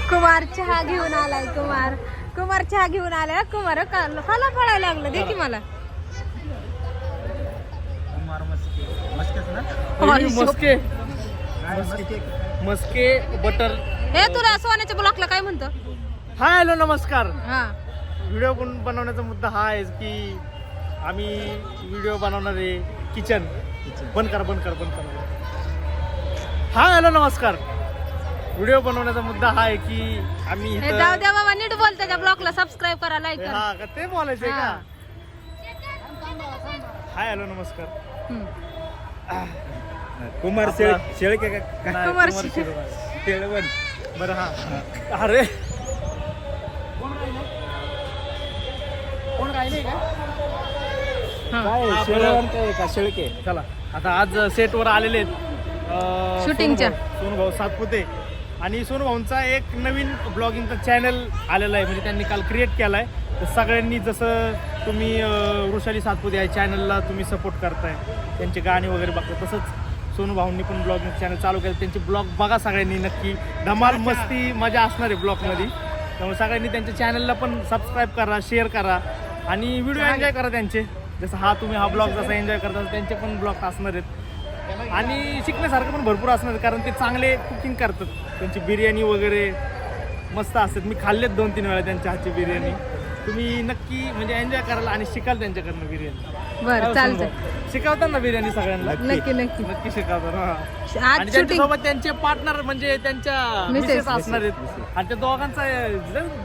कुमार चहा घेऊन आलाय. कुमार चहा घेऊन आलाय. कुमार खाला पळायला लागलं. दे की मला. मस्के बटर. हे तुला सोन्याच्या ब्लॉकला काय म्हणतो? हाय हॅलो नमस्कार. हा व्हिडिओ बनवण्याचा मुद्दा हा आहे की आम्ही व्हिडिओ बनवणार आहे. किचन बंद कर. हाय हॅलो नमस्कार. व्हिडिओ बनवण्याचा मुद्दा हा आहे की आम्ही हे जाऊ द्या बाबा, नीट बोल. त्याच्या ब्लॉगला सबस्क्राईब करा, लाईक करा. हा का ते बोलायचंय हा. का? हाय हॅलो नमस्कार. कुमार शेळके का? नाही, कुमार शेळवण. बरं हा. अरे कोण राहिले का? काय शेळवण काय का शेळके? चला आता आज सेटवर आलेले आहेत शूटिंगच्या. सोनूभाऊ सातपुते. आणि सोनूभाऊंचा एक नवीन ब्लॉगिंगचा चॅनल आलेला आहे, म्हणजे त्यांनी काल क्रिएट केला आहे. तर सगळ्यांनी जसं तुम्ही वृषाली सातपुते या चॅनलला तुम्ही सपोर्ट करताय, त्यांचे गाणी वगैरे बघता, तसंच सोनूभाऊंनी पण ब्लॉगिंग चॅनल चालू केलं. त्यांचे ब्लॉग बघा सगळ्यांनी नक्की. धमाल मस्ती मजा असणार आहे ब्लॉगमध्ये. त्यामुळे सगळ्यांनी त्यांच्या चॅनलला पण सबस्क्राईब करा, शेअर करा आणि व्हिडिओ एन्जॉय करा त्यांचे. जसं तुम्ही हा ब्लॉग जसा एन्जॉय करता त्यांचे पण ब्लॉग असणार आहेत. आणि शिकण्यासारखं पण भरपूर असणार आहे, कारण ते चांगले कुकिंग करतात. त्यांची बिर्याणी वगैरे मस्त असतात. मी खाल्लेत 2-3 वेळा त्यांच्या हातची बिर्याणी. तुम्ही नक्की म्हणजे एन्जॉय कराल आणि शिकाल त्यांच्याकडनं बिर्याणी. बरं चालतंय. शिकवतात ना बिर्याणी सगळ्यांना? नक्की शिकवतात. आज आणि शूटिंग त्यांच्यासोबत त्यांचे पार्टनर म्हणजे त्यांच्या मिसेस मिसेस असणार आहेत. आणि त्या दोघांचा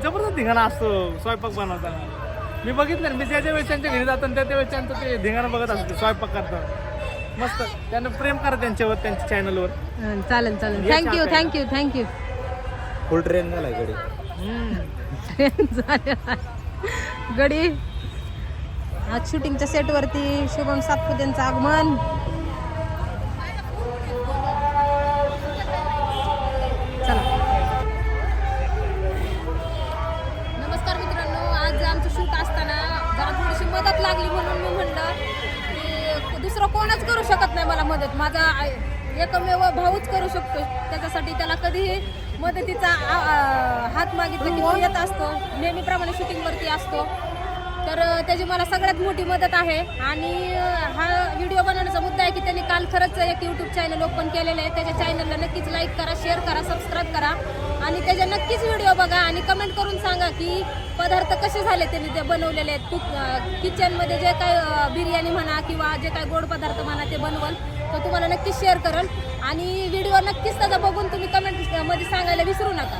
जबरदस्त धिंगाणा असतो स्वयंपाक बनवताना. मी बघितलं ना, मी ज्या वेळेस त्यांच्या घरी जातो त्या वेळेस त्यांचं ते धिंगाणा बघत असतो स्वयंपाक करतात. मस्त. त्यांना प्रेम करा त्यांच्यावर, त्यांच्या चॅनलवर. चालेल. थँक्यू. फुल ट्रेन झालाय कडे. गडी आज शूटिंगच्या सेटवरती शुभम सातपुतेंचं आगमन. चला. नमस्कार मित्रांनो, आज आमचं शूट असताना जरा थोडीशी मदत लागली म्हणून मी म्हणलं की दुसरं कोणच करू शकत नाही मला मदत. माझा एकमेव भाऊच करू शकतो. त्याच्यासाठी त्याला कधीही मदतीचा हात मागितला की तो येत असतो. नेहमीप्रमाणे शूटिंगवरती असतो. तर त्याची मला सगळ्यात मोठी मदत आहे. आणि हा व्हिडिओ बनवण्याचा मुद्दा आहे की त्यांनी काल खरंच एक यूट्यूब चॅनल ओपन केलेलं आहे. त्याच्या चॅनलला नक्कीच लाईक करा, शेअर करा, सबस्क्राईब करा आणि त्याच्या नक्कीच व्हिडिओ बघा आणि कमेंट करून सांगा की पदार्थ कसे झाले त्यांनी ते बनवलेले आहेत. किचनमध्ये जे काय बिर्याणी म्हणा किंवा जे काय गोड पदार्थ म्हणा ते बनवल तो तुम्हाला नक्कीच शेअर करेल. आणि व्हिडिओ नक्कीच त्याचा बघून तुम्ही कमेंटमध्ये सांगायला विसरू नका.